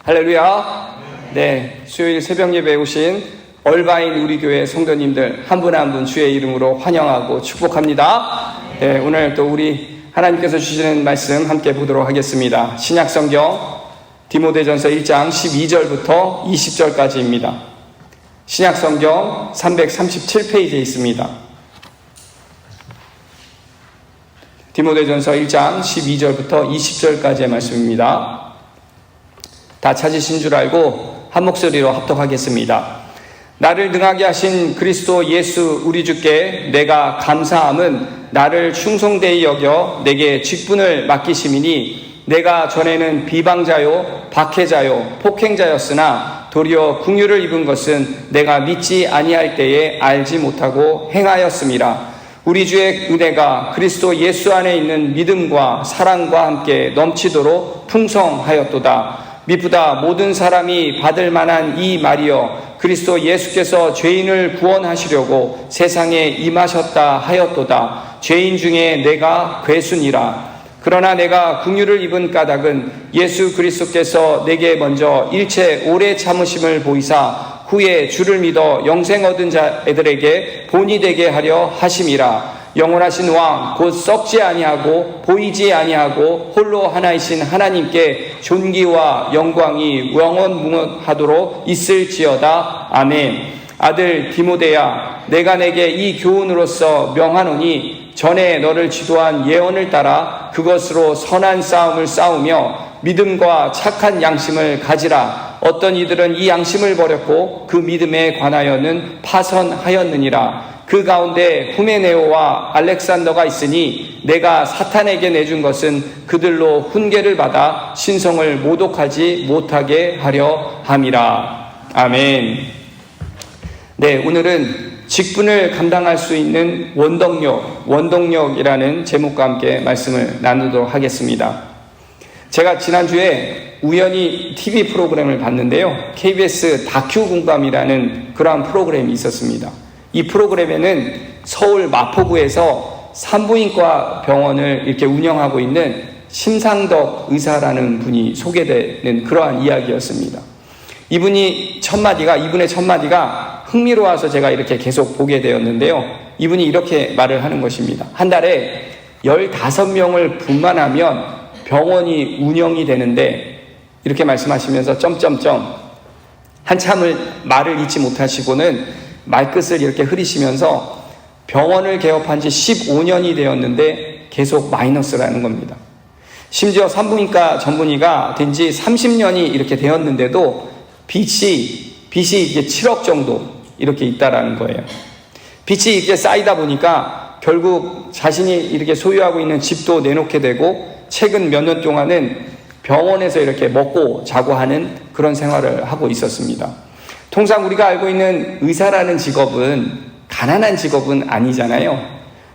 할렐루야. 네, 수요일 새벽 예배에 오신 얼바인 우리 교회 성도님들 한 분 한 분 주의 이름으로 환영하고 축복합니다. 네, 오늘 또 우리 하나님께서 주시는 말씀 함께 보도록 하겠습니다. 신약 성경 디모데전서 1장 12절부터 20절까지입니다. 신약 성경 337페이지에 있습니다. 디모데전서 1장 12절부터 20절까지의 말씀입니다. 다 찾으신 줄 알고 한 목소리로 합독하겠습니다. 나를 능하게 하신 그리스도 예수 우리 주께 내가 감사함은 나를 충성되이 여겨 내게 직분을 맡기심이니 내가 전에는 비방자요 박해자요 폭행자였으나 도리어 긍휼을 입은 것은 내가 믿지 아니할 때에 알지 못하고 행하였음이라. 우리 주의 은혜가 그리스도 예수 안에 있는 믿음과 사랑과 함께 넘치도록 풍성하였도다. 미쁘다 모든 사람이 받을 만한 이 말이여 그리스도 예수께서 죄인을 구원하시려고 세상에 임하셨다 하였도다. 죄인 중에 내가 괴순이라. 그러나 내가 긍휼을 입은 까닭은 예수 그리스도께서 내게 먼저 일체 오래 참으심을 보이사 후에 주를 믿어 영생 얻은 자애들에게 본이 되게 하려 하심이라. 영원하신 왕 곧 썩지 아니하고 보이지 아니하고 홀로 하나이신 하나님께 존귀와 영광이 영원무궁하도록 있을지어다. 아멘. 아들 디모데야, 내가 내게 이 교훈으로서 명하노니 전에 너를 지도한 예언을 따라 그것으로 선한 싸움을 싸우며 믿음과 착한 양심을 가지라. 어떤 이들은 이 양심을 버렸고 그 믿음에 관하여는 파선하였느니라. 그 가운데 후메네오와 알렉산더가 있으니 내가 사탄에게 내준 것은 그들로 훈계를 받아 신성을 모독하지 못하게 하려 함이라. 아멘. 네, 오늘은 직분을 감당할 수 있는 원동력이라는 제목과 함께 말씀을 나누도록 하겠습니다. 제가 지난주에 우연히 TV 프로그램을 봤는데요. KBS 다큐 공감이라는 그러한 프로그램이 있었습니다. 이 프로그램에는 서울 마포구에서 산부인과 병원을 이렇게 운영하고 있는 심상덕 의사라는 분이 소개되는 그러한 이야기였습니다. 이분의 첫 마디가 흥미로워서 제가 이렇게 계속 보게 되었는데요. 이분이 이렇게 말을 하는 것입니다. 한 달에 15명을 분만하면 병원이 운영이 되는데 이렇게 말씀하시면서 한참을 말을 잊지 못하시고는 말끝을 이렇게 흐리시면서 병원을 개업한 지 15년이 되었는데 계속 마이너스라는 겁니다. 심지어 산부인과 전문의가 된 지 30년이 이렇게 되었는데도 빚이 이게 7억 정도 이렇게 있다라는 거예요. 빚이 이렇게 쌓이다 보니까 결국 자신이 이렇게 소유하고 있는 집도 내놓게 되고 최근 몇 년 동안은 병원에서 이렇게 먹고 자고 하는 그런 생활을 하고 있었습니다. 통상 우리가 알고 있는 의사라는 직업은 가난한 직업은 아니잖아요.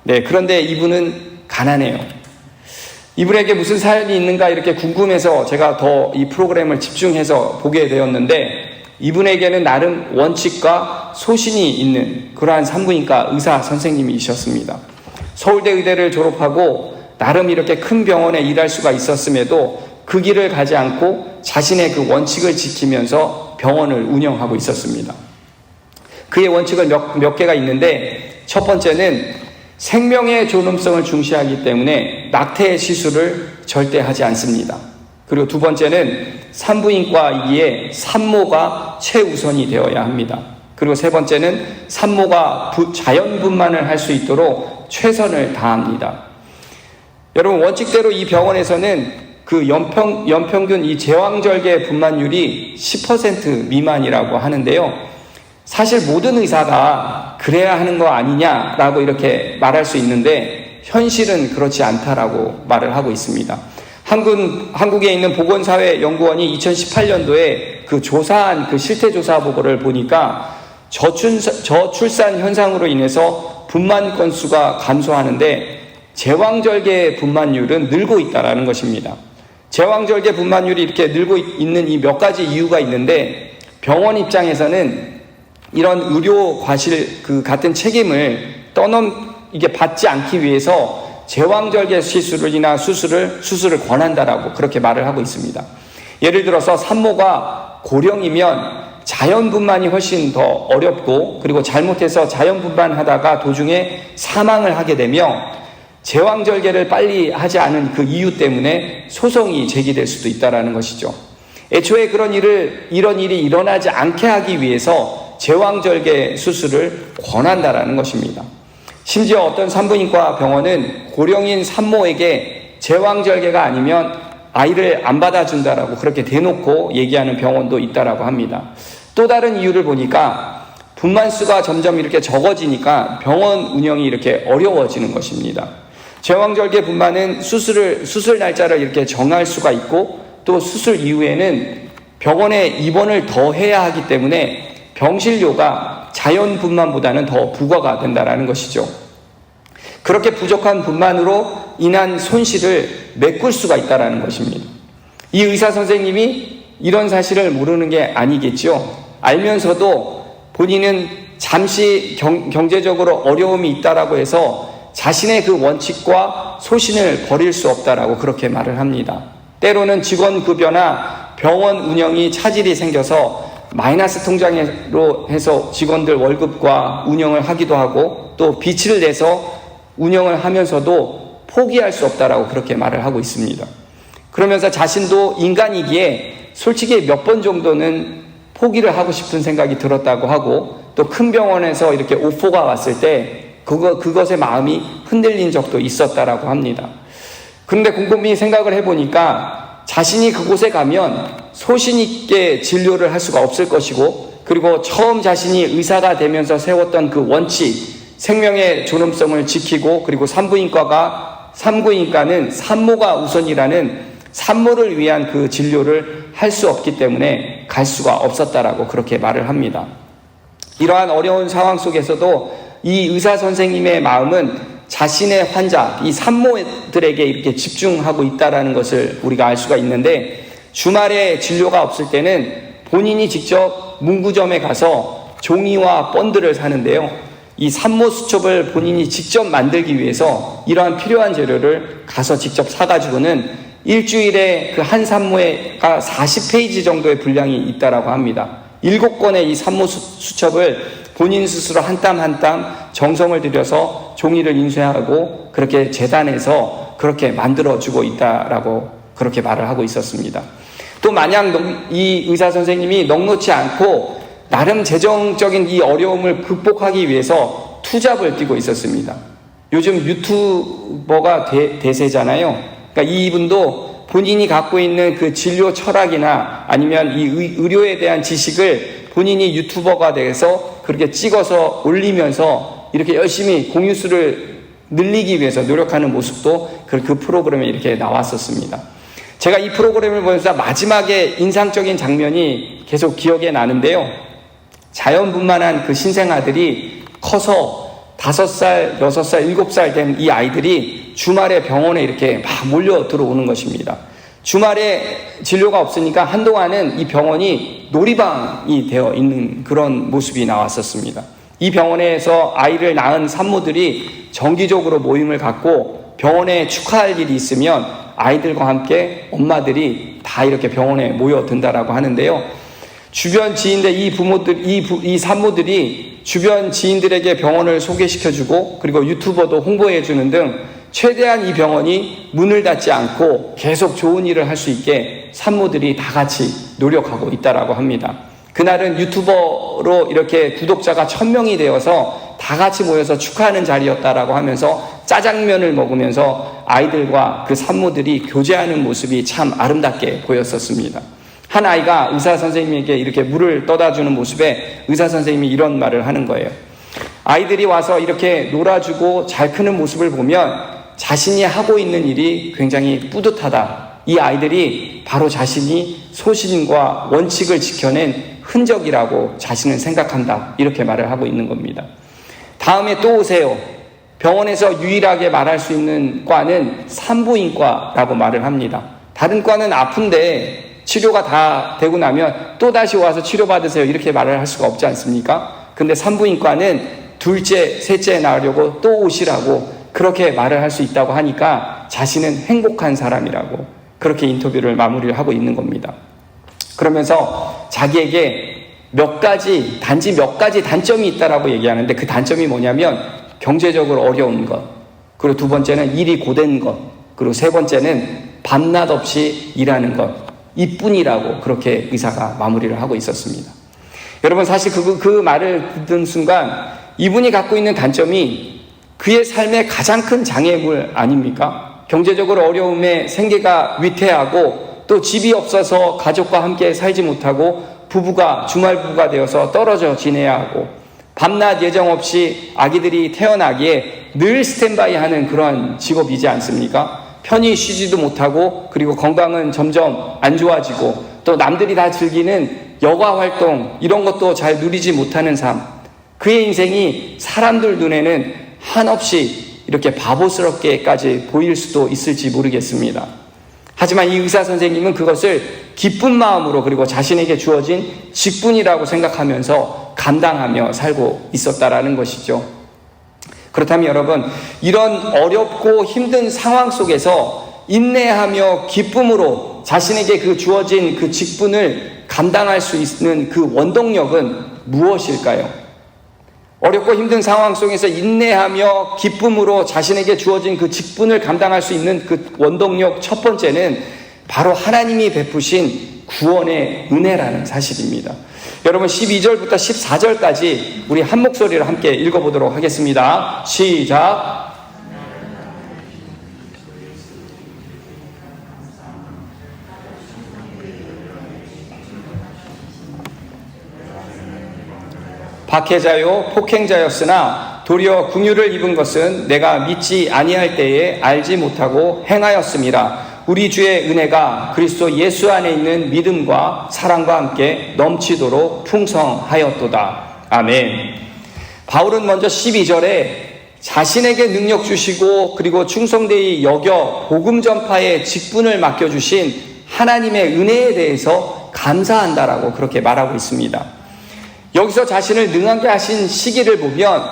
네, 그런데 이분은 가난해요. 이분에게 무슨 사연이 있는가 이렇게 궁금해서 제가 더 이 프로그램을 집중해서 보게 되었는데 이분에게는 나름 원칙과 소신이 있는 그러한 산부인과 의사 선생님이셨습니다. 서울대 의대를 졸업하고 나름 이렇게 큰 병원에 일할 수가 있었음에도 그 길을 가지 않고 자신의 그 원칙을 지키면서 병원을 운영하고 있었습니다. 그의 원칙은 몇 개가 있는데 첫 번째는 생명의 존엄성을 중시하기 때문에 낙태 시술을 절대 하지 않습니다. 그리고 두 번째는 산부인과이기에 산모가 최우선이 되어야 합니다. 그리고 세 번째는 산모가 자연분만을 할 수 있도록 최선을 다합니다. 여러분, 원칙대로 이 병원에서는 그 연평균 이 제왕절개 분만율이 10% 미만이라고 하는데요. 사실 모든 의사가 그래야 하는 거 아니냐라고 이렇게 말할 수 있는데 현실은 그렇지 않다라고 말을 하고 있습니다. 한국에 있는 보건사회연구원이 2018년도에 그 조사한 그 실태조사 보고를 보니까 저출산 현상으로 인해서 분만 건수가 감소하는데 제왕절개 분만율은 늘고 있다라는 것입니다. 제왕절개 분만율이 이렇게 늘고 있는 이 몇 가지 이유가 있는데 병원 입장에서는 이런 의료 과실 같은 책임을 이게 받지 않기 위해서 제왕절개 시술이나 수술을 권한다라고 그렇게 말을 하고 있습니다. 예를 들어서 산모가 고령이면 자연분만이 훨씬 더 어렵고, 그리고 잘못해서 자연분만하다가 도중에 사망을 하게 되며 제왕절개를 빨리 하지 않은 그 이유 때문에 소송이 제기될 수도 있다는 것이죠. 애초에 이런 일이 일어나지 않게 하기 위해서 제왕절개 수술을 권한다라는 것입니다. 심지어 어떤 산부인과 병원은 고령인 산모에게 제왕절개가 아니면 아이를 안 받아준다라고 그렇게 대놓고 얘기하는 병원도 있다라고 합니다. 또 다른 이유를 보니까 분만수가 점점 이렇게 적어지니까 병원 운영이 이렇게 어려워지는 것입니다. 제왕절개 분만은 수술 날짜를 이렇게 정할 수가 있고, 또 수술 이후에는 병원에 입원을 더 해야 하기 때문에 병실료가 자연 분만보다는 더 부과가 된다는 것이죠. 그렇게 부족한 분만으로 인한 손실을 메꿀 수가 있다는 것입니다. 이 의사 선생님이 이런 사실을 모르는 게 아니겠죠. 알면서도 본인은 잠시 경제적으로 어려움이 있다라고 해서 자신의 그 원칙과 소신을 버릴 수 없다라고 그렇게 말을 합니다. 때로는 직원급여나 병원 운영이 차질이 생겨서 마이너스 통장으로 해서 직원들 월급과 운영을 하기도 하고, 또 빚을 내서 운영을 하면서도 포기할 수 없다라고 그렇게 말을 하고 있습니다. 그러면서 자신도 인간이기에 솔직히 몇 번 정도는 포기를 하고 싶은 생각이 들었다고 하고, 또 큰 병원에서 이렇게 오퍼가 왔을 때 그것의 마음이 흔들린 적도 있었다라고 합니다. 그런데 곰곰이 생각을 해보니까 자신이 그곳에 가면 소신 있게 진료를 할 수가 없을 것이고, 그리고 처음 자신이 의사가 되면서 세웠던 그 원칙, 생명의 존엄성을 지키고, 그리고 산부인과는 산모가 우선이라는 산모를 위한 그 진료를 할 수 없기 때문에 갈 수가 없었다라고 그렇게 말을 합니다. 이러한 어려운 상황 속에서도 이 의사 선생님의 마음은 자신의 환자, 이 산모들에게 이렇게 집중하고 있다라는 것을 우리가 알 수가 있는데, 주말에 진료가 없을 때는 본인이 직접 문구점에 가서 종이와 본드를 사는데요, 이 산모 수첩을 본인이 직접 만들기 위해서 이러한 필요한 재료를 가서 직접 사가지고는 일주일에 그 한 산모가 40페이지 정도의 분량이 있다라고 합니다. 7권의 이 산모 수첩을 본인 스스로 한 땀 한 땀 정성을 들여서 종이를 인쇄하고 그렇게 재단해서 그렇게 만들어주고 있다라고 그렇게 말을 하고 있었습니다. 또 마냥 이 의사 선생님이 넉넉지 않고 나름 재정적인 이 어려움을 극복하기 위해서 투잡을 뛰고 있었습니다. 요즘 유튜버가 대세잖아요. 그러니까 이분도 본인이 갖고 있는 그 진료 철학이나 아니면 이 의료에 대한 지식을 본인이 유튜버가 돼서 그렇게 찍어서 올리면서 이렇게 열심히 공유수를 늘리기 위해서 노력하는 모습도 그 프로그램에 이렇게 나왔었습니다. 제가 이 프로그램을 보면서 마지막에 인상적인 장면이 계속 기억에 나는데요. 자연분만한 그 신생아들이 커서 5살, 6살, 7살 된 이 아이들이 주말에 병원에 이렇게 막 몰려 들어오는 것입니다. 주말에 진료가 없으니까 한동안은 이 병원이 놀이방이 되어 있는 그런 모습이 나왔었습니다. 이 병원에서 아이를 낳은 산모들이 정기적으로 모임을 갖고 병원에 축하할 일이 있으면 아이들과 함께 엄마들이 다 이렇게 병원에 모여든다라고 하는데요. 주변 지인들, 이 산모들이 주변 지인들에게 병원을 소개시켜주고, 그리고 유튜버도 홍보해주는 등 최대한 이 병원이 문을 닫지 않고 계속 좋은 일을 할 수 있게 산모들이 다 같이 노력하고 있다라고 합니다. 그날은 유튜버로 이렇게 구독자가 1000명이 되어서 다 같이 모여서 축하하는 자리였다라고 하면서 짜장면을 먹으면서 아이들과 그 산모들이 교제하는 모습이 참 아름답게 보였었습니다. 한 아이가 의사 선생님에게 이렇게 물을 떠다 주는 모습에 의사 선생님이 이런 말을 하는 거예요. 아이들이 와서 이렇게 놀아주고 잘 크는 모습을 보면 자신이 하고 있는 일이 굉장히 뿌듯하다. 이 아이들이 바로 자신이 소신과 원칙을 지켜낸 흔적이라고 자신은 생각한다. 이렇게 말을 하고 있는 겁니다. 다음에 또 오세요. 병원에서 유일하게 말할 수 있는 과는 산부인과라고 말을 합니다. 다른 과는 아픈데 치료가 다 되고 나면 또 다시 와서 치료받으세요. 이렇게 말을 할 수가 없지 않습니까? 근데 산부인과는 둘째, 셋째 낳으려고 또 오시라고 그렇게 말을 할 수 있다고 하니까 자신은 행복한 사람이라고 그렇게 인터뷰를 마무리를 하고 있는 겁니다. 그러면서 자기에게 단지 몇 가지 단점이 있다라고 얘기하는데, 그 단점이 뭐냐면 경제적으로 어려운 것, 그리고 두 번째는 일이 고된 것, 그리고 세 번째는 밤낮 없이 일하는 것, 이뿐이라고 그렇게 의사가 마무리를 하고 있었습니다. 여러분, 사실 그 말을 듣는 순간 이분이 갖고 있는 단점이 그의 삶의 가장 큰 장애물 아닙니까? 경제적으로 어려움에 생계가 위태하고, 또 집이 없어서 가족과 함께 살지 못하고 부부가 주말 부부가 되어서 떨어져 지내야 하고, 밤낮 예정 없이 아기들이 태어나기에 늘 스탠바이 하는 그런 직업이지 않습니까? 편히 쉬지도 못하고, 그리고 건강은 점점 안 좋아지고, 또 남들이 다 즐기는 여가 활동 이런 것도 잘 누리지 못하는 삶, 그의 인생이 사람들 눈에는 한없이 이렇게 바보스럽게까지 보일 수도 있을지 모르겠습니다. 하지만 이 의사 선생님은 그것을 기쁜 마음으로, 그리고 자신에게 주어진 직분이라고 생각하면서 감당하며 살고 있었다라는 것이죠. 그렇다면 여러분, 이런 어렵고 힘든 상황 속에서 인내하며 기쁨으로 자신에게 그 주어진 그 직분을 감당할 수 있는 그 원동력은 무엇일까요? 어렵고 힘든 상황 속에서 인내하며 기쁨으로 자신에게 주어진 그 직분을 감당할 수 있는 그 원동력, 첫 번째는 바로 하나님이 베푸신 구원의 은혜라는 사실입니다. 여러분, 12절부터 14절까지 우리 한 목소리로 함께 읽어보도록 하겠습니다. 시작. 박해자요 폭행자였으나 도리어 긍휼을 입은 것은 내가 믿지 아니할 때에 알지 못하고 행하였음이라. 우리 주의 은혜가 그리스도 예수 안에 있는 믿음과 사랑과 함께 넘치도록 풍성하였도다. 아멘. 바울은 먼저 12절에 자신에게 능력 주시고, 그리고 충성되이 여겨 복음 전파의 직분을 맡겨주신 하나님의 은혜에 대해서 감사한다라고 그렇게 말하고 있습니다. 여기서 자신을 능하게 하신 시기를 보면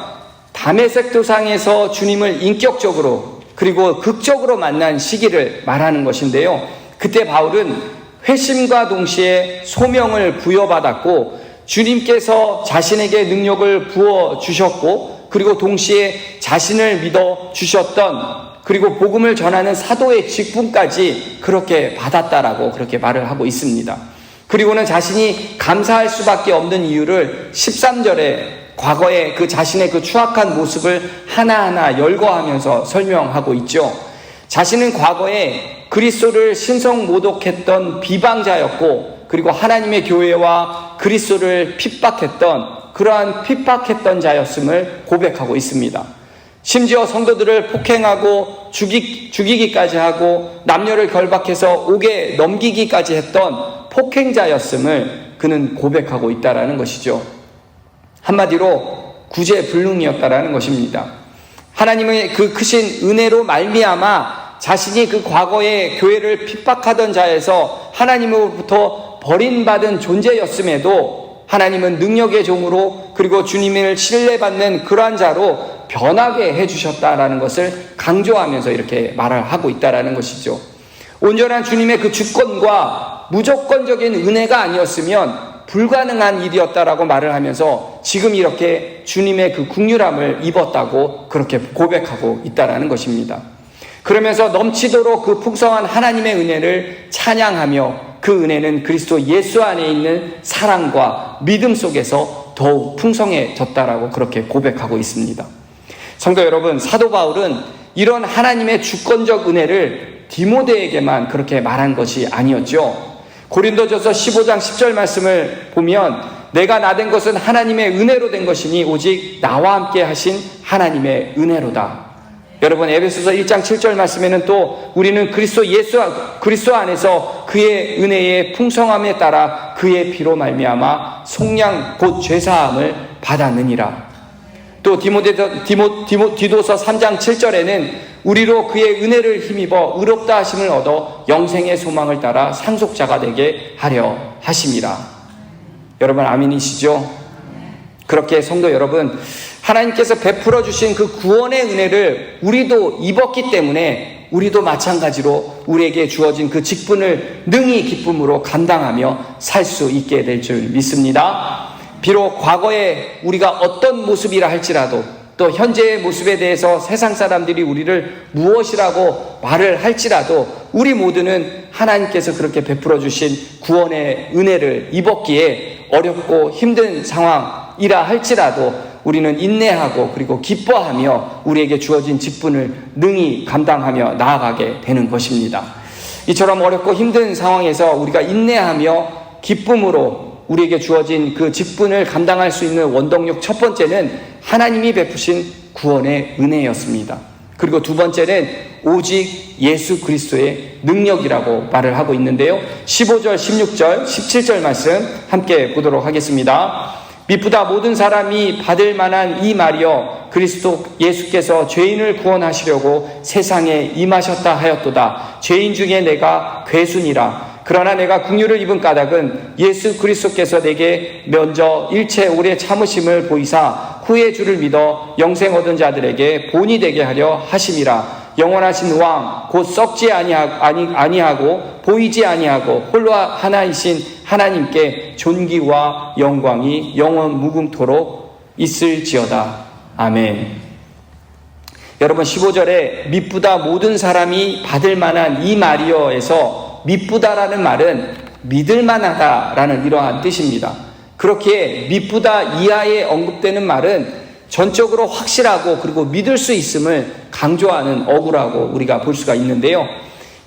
다메섹 도상에서 주님을 인격적으로 그리고 극적으로 만난 시기를 말하는 것인데요. 그때 바울은 회심과 동시에 소명을 부여받았고, 주님께서 자신에게 능력을 부어주셨고, 그리고 동시에 자신을 믿어 주셨던, 그리고 복음을 전하는 사도의 직분까지 그렇게 받았다라고 그렇게 말을 하고 있습니다. 그리고는 자신이 감사할 수밖에 없는 이유를 13절에 과거의 그 자신의 그 추악한 모습을 하나하나 열거하면서 설명하고 있죠. 자신은 과거에 그리스도를 신성모독했던 비방자였고, 그리고 하나님의 교회와 그리스도를 핍박했던 그러한 핍박했던 자였음을 고백하고 있습니다. 심지어 성도들을 폭행하고 죽이기까지 하고 남녀를 결박해서 옥에 넘기기까지 했던 폭행자였음을 그는 고백하고 있다라는 것이죠. 한마디로 구제불능이었다라는 것입니다. 하나님의 그 크신 은혜로 말미암아 자신이 그 과거에 교회를 핍박하던 자에서 하나님으로부터 버림받은 존재였음에도 하나님은 능력의 종으로, 그리고 주님을 신뢰받는 그러한 자로 변하게 해주셨다라는 것을 강조하면서 이렇게 말을 하고 있다라는 것이죠. 온전한 주님의 그 주권과 무조건적인 은혜가 아니었으면 불가능한 일이었다라고 말을 하면서 지금 이렇게 주님의 그 긍휼함을 입었다고 그렇게 고백하고 있다라는 것입니다. 그러면서 넘치도록 그 풍성한 하나님의 은혜를 찬양하며, 그 은혜는 그리스도 예수 안에 있는 사랑과 믿음 속에서 더욱 풍성해졌다라고 그렇게 고백하고 있습니다. 성도 여러분, 사도 바울은 이런 하나님의 주권적 은혜를 디모데에게만 그렇게 말한 것이 아니었죠. 고린도전서 15장 10절 말씀을 보면 내가 나된 것은 하나님의 은혜로 된 것이니 오직 나와 함께 하신 하나님의 은혜로다. 여러분, 에베소서 1장 7절 말씀에는 또 우리는 그리스도 안에서 그의 은혜의 풍성함에 따라 그의 피로 말미암아 속량 곧 죄사함을 받았느니라. 또 디도서 3장 7절에는 우리로 그의 은혜를 힘입어 의롭다 하심을 얻어 영생의 소망을 따라 상속자가 되게 하려 하심이라. 여러분, 아멘이시죠? 그렇게 성도 여러분, 하나님께서 베풀어 주신 그 구원의 은혜를 우리도 입었기 때문에 우리도 마찬가지로 우리에게 주어진 그 직분을 능히 기쁨으로 감당하며 살 수 있게 될 줄 믿습니다. 비록 과거에 우리가 어떤 모습이라 할지라도 또 현재의 모습에 대해서 세상 사람들이 우리를 무엇이라고 말을 할지라도 우리 모두는 하나님께서 그렇게 베풀어 주신 구원의 은혜를 입었기에 어렵고 힘든 상황이라 할지라도 우리는 인내하고 그리고 기뻐하며 우리에게 주어진 직분을 능히 감당하며 나아가게 되는 것입니다. 이처럼 어렵고 힘든 상황에서 우리가 인내하며 기쁨으로 우리에게 주어진 그 직분을 감당할 수 있는 원동력 첫 번째는 하나님이 베푸신 구원의 은혜였습니다. 그리고 두 번째는 오직 예수 그리스도의 능력이라고 말을 하고 있는데요. 15절, 16절, 17절 말씀 함께 보도록 하겠습니다. 미쁘다 모든 사람이 받을 만한 이 말이여 그리스도 예수께서 죄인을 구원하시려고 세상에 임하셨다 하였도다. 죄인 중에 내가 괴순이라. 그러나 내가 긍휼을 입은 까닭은 예수 그리스도께서 내게 먼저 일체 오래 참으심을 보이사 후에 주를 믿어 영생 얻은 자들에게 본이 되게 하려 하심이라. 영원하신 왕 곧 썩지 아니하고 보이지 아니하고 홀로 하나이신 하나님께 존귀와 영광이 영원 무궁토록 있을지어다. 아멘. 여러분 15절에 미쁘다 모든 사람이 받을 만한 이 말이여에서 미쁘다라는 말은 믿을 만하다라는 이러한 뜻입니다. 그렇게 미쁘다 이하에 언급되는 말은 전적으로 확실하고 그리고 믿을 수 있음을 강조하는 어구라고 우리가 볼 수가 있는데요.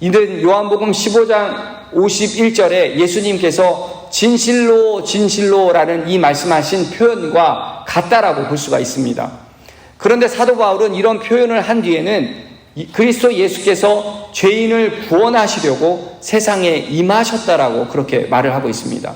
이는 요한복음 15장 51절에 예수님께서 진실로 진실로라는 이 말씀하신 표현과 같다라고 볼 수가 있습니다. 그런데 사도 바울은 이런 표현을 한 뒤에는 그리스도 예수께서 죄인을 구원하시려고 세상에 임하셨다라고 그렇게 말을 하고 있습니다.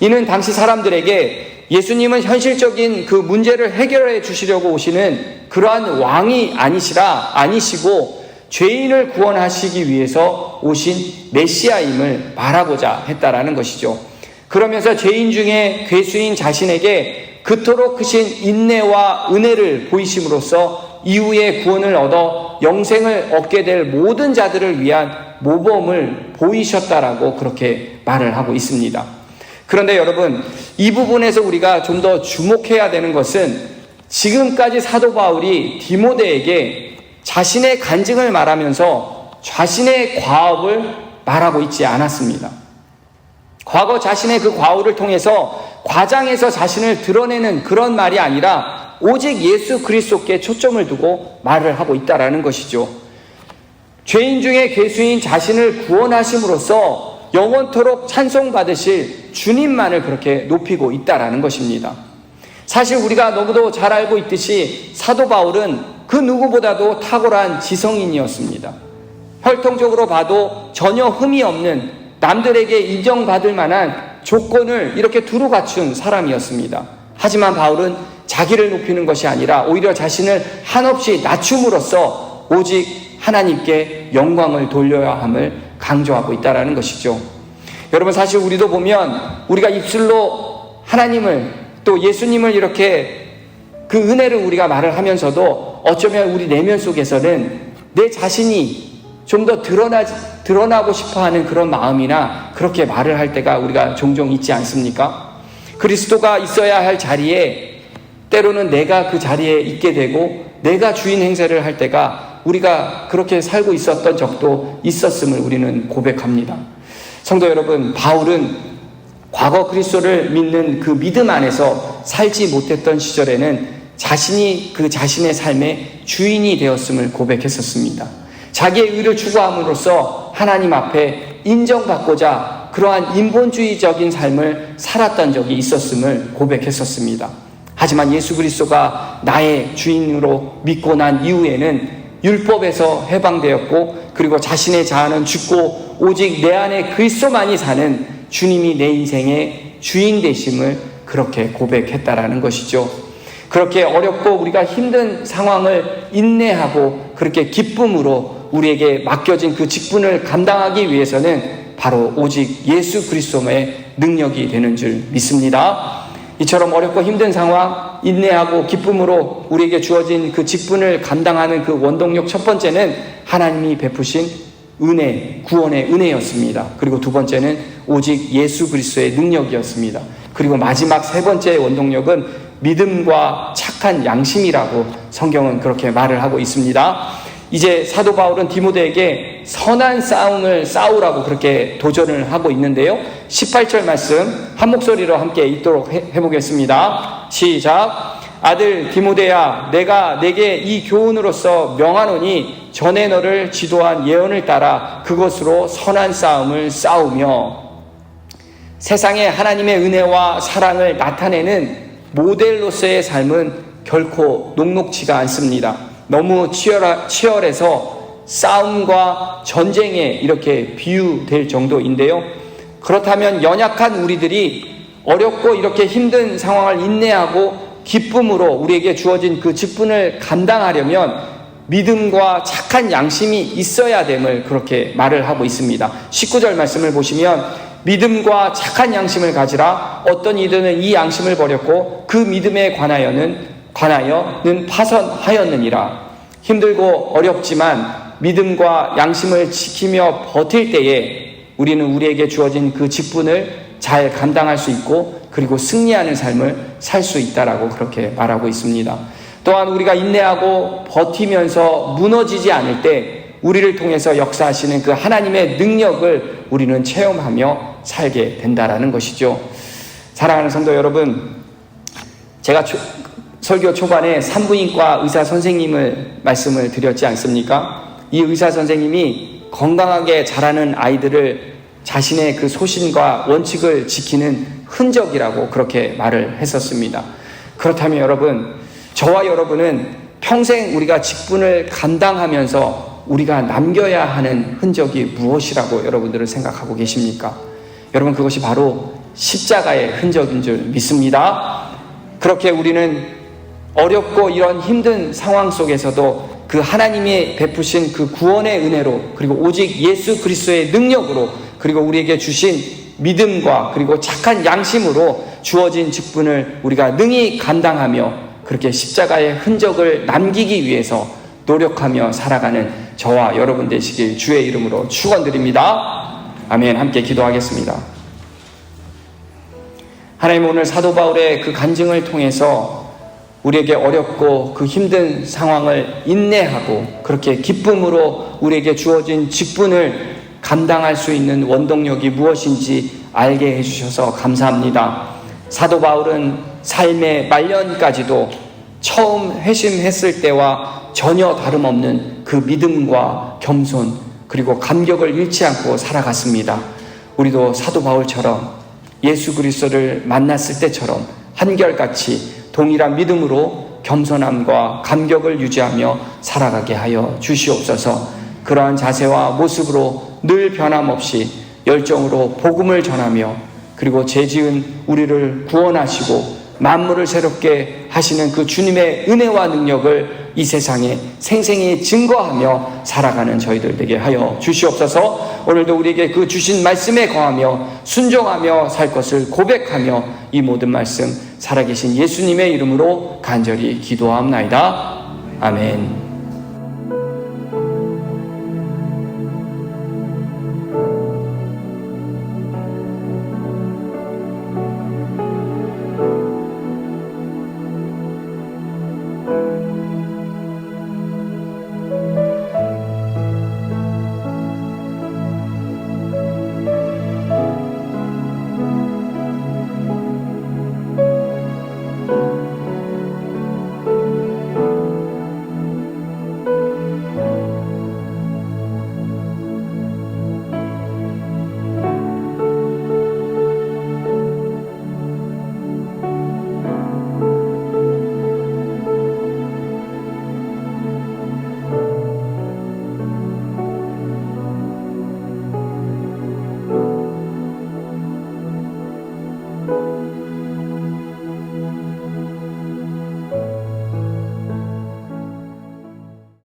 이는 당시 사람들에게 예수님은 현실적인 그 문제를 해결해 주시려고 오시는 그러한 왕이 아니시고 죄인을 구원하시기 위해서 오신 메시아임을 말하고자 했다라는 것이죠. 그러면서 죄인 중에 괴수인 자신에게 그토록 크신 인내와 은혜를 보이심으로써 이후에 구원을 얻어 영생을 얻게 될 모든 자들을 위한 모범을 보이셨다라고 그렇게 말을 하고 있습니다. 그런데 여러분, 이 부분에서 우리가 좀 더 주목해야 되는 것은 지금까지 사도 바울이 디모데에게 자신의 간증을 말하면서 자신의 과업을 말하고 있지 않았습니다. 과거 자신의 그 과업을 통해서 과장해서 자신을 드러내는 그런 말이 아니라 오직 예수 그리스도께 초점을 두고 말을 하고 있다라는 것이죠. 죄인 중에 괴수인 자신을 구원하심으로써 영원토록 찬송받으실 주님만을 그렇게 높이고 있다라는 것입니다. 사실 우리가 너무도 잘 알고 있듯이 사도 바울은 그 누구보다도 탁월한 지성인이었습니다. 혈통적으로 봐도 전혀 흠이 없는 남들에게 인정받을 만한 조건을 이렇게 두루 갖춘 사람이었습니다. 하지만 바울은 자기를 높이는 것이 아니라 오히려 자신을 한없이 낮춤으로써 오직 하나님께 영광을 돌려야 함을 강조하고 있다는 것이죠. 여러분 사실 우리도 보면 우리가 입술로 하나님을 또 예수님을 이렇게 그 은혜를 우리가 말을 하면서도 어쩌면 우리 내면 속에서는 내 자신이 좀 더 드러나고 싶어하는 그런 마음이나 그렇게 말을 할 때가 우리가 종종 있지 않습니까? 그리스도가 있어야 할 자리에 때로는 내가 그 자리에 있게 되고 내가 주인 행세를 할 때가 우리가 그렇게 살고 있었던 적도 있었음을 우리는 고백합니다. 성도 여러분, 바울은 과거 그리스도를 믿는 그 믿음 안에서 살지 못했던 시절에는 자신이 그 자신의 삶의 주인이 되었음을 고백했었습니다. 자기의 의를 추구함으로써 하나님 앞에 인정받고자 그러한 인본주의적인 삶을 살았던 적이 있었음을 고백했었습니다. 하지만 예수 그리스도가 나의 주인으로 믿고 난 이후에는 율법에서 해방되었고 그리고 자신의 자아는 죽고 오직 내 안에 그리스도만이 사는 주님이 내 인생의 주인 되심을 그렇게 고백했다라는 것이죠. 그렇게 어렵고 우리가 힘든 상황을 인내하고 그렇게 기쁨으로 우리에게 맡겨진 그 직분을 감당하기 위해서는 바로 오직 예수 그리스도의 능력이 되는 줄 믿습니다. 이처럼 어렵고 힘든 상황, 인내하고 기쁨으로 우리에게 주어진 그 직분을 감당하는 그 원동력 첫 번째는 하나님이 베푸신 은혜, 구원의 은혜였습니다. 그리고 두 번째는 오직 예수 그리스도의 능력이었습니다. 그리고 마지막 세 번째 원동력은 믿음과 착한 양심이라고 성경은 그렇게 말을 하고 있습니다. 이제 사도 바울은 디모데에게 선한 싸움을 싸우라고 그렇게 도전을 하고 있는데요. 18절 말씀 한 목소리로 함께 읽도록 해보겠습니다. 시작. 아들 디모데야, 내가 내게 이 교훈으로서 명하노니 전에 너를 지도한 예언을 따라 그것으로 선한 싸움을 싸우며 세상에 하나님의 은혜와 사랑을 나타내는 모델로서의 삶은 결코 녹록지가 않습니다. 너무 치열해서 싸움과 전쟁에 이렇게 비유될 정도인데요. 그렇다면 연약한 우리들이 어렵고 이렇게 힘든 상황을 인내하고 기쁨으로 우리에게 주어진 그 직분을 감당하려면 믿음과 착한 양심이 있어야 됨을 그렇게 말을 하고 있습니다. 19절 말씀을 보시면 믿음과 착한 양심을 가지라. 어떤 이들은 이 양심을 버렸고 그 믿음에 관하여는 파선하였느니라. 힘들고 어렵지만 믿음과 양심을 지키며 버틸 때에 우리는 우리에게 주어진 그 직분을 잘 감당할 수 있고 그리고 승리하는 삶을 살 수 있다라고 그렇게 말하고 있습니다. 또한 우리가 인내하고 버티면서 무너지지 않을 때 우리를 통해서 역사하시는 그 하나님의 능력을 우리는 체험하며 살게 된다라는 것이죠. 사랑하는 성도 여러분, 제가 설교 초반에 산부인과 의사 선생님을 말씀을 드렸지 않습니까? 이 의사 선생님이 건강하게 자라는 아이들을 자신의 그 소신과 원칙을 지키는 흔적이라고 그렇게 말을 했었습니다. 그렇다면 여러분, 저와 여러분은 평생 우리가 직분을 감당하면서 우리가 남겨야 하는 흔적이 무엇이라고 여러분들은 생각하고 계십니까? 여러분, 그것이 바로 십자가의 흔적인 줄 믿습니다. 그렇게 우리는 어렵고 이런 힘든 상황 속에서도 그 하나님이 베푸신 그 구원의 은혜로 그리고 오직 예수 그리스도의 능력으로 그리고 우리에게 주신 믿음과 그리고 착한 양심으로 주어진 직분을 우리가 능히 감당하며 그렇게 십자가의 흔적을 남기기 위해서 노력하며 살아가는 저와 여러분 되시길 주의 이름으로 축원드립니다. 아멘. 함께 기도하겠습니다. 하나님, 오늘 사도 바울의 그 간증을 통해서 우리에게 어렵고 그 힘든 상황을 인내하고 그렇게 기쁨으로 우리에게 주어진 직분을 감당할 수 있는 원동력이 무엇인지 알게 해주셔서 감사합니다. 사도 바울은 삶의 말년까지도 처음 회심했을 때와 전혀 다름없는 그 믿음과 겸손 그리고 감격을 잃지 않고 살아갔습니다. 우리도 사도 바울처럼 예수 그리스도를 만났을 때처럼 한결같이 동일한 믿음으로 겸손함과 감격을 유지하며 살아가게 하여 주시옵소서. 그러한 자세와 모습으로 늘 변함없이 열정으로 복음을 전하며 그리고 죄지은 우리를 구원하시고 만물을 새롭게 하시는 그 주님의 은혜와 능력을 이 세상에 생생히 증거하며 살아가는 저희들 되게 하여 주시옵소서. 오늘도 우리에게 그 주신 말씀에 거하며 순종하며 살 것을 고백하며 이 모든 말씀 살아계신 예수님의 이름으로 간절히 기도하옵나이다. 아멘.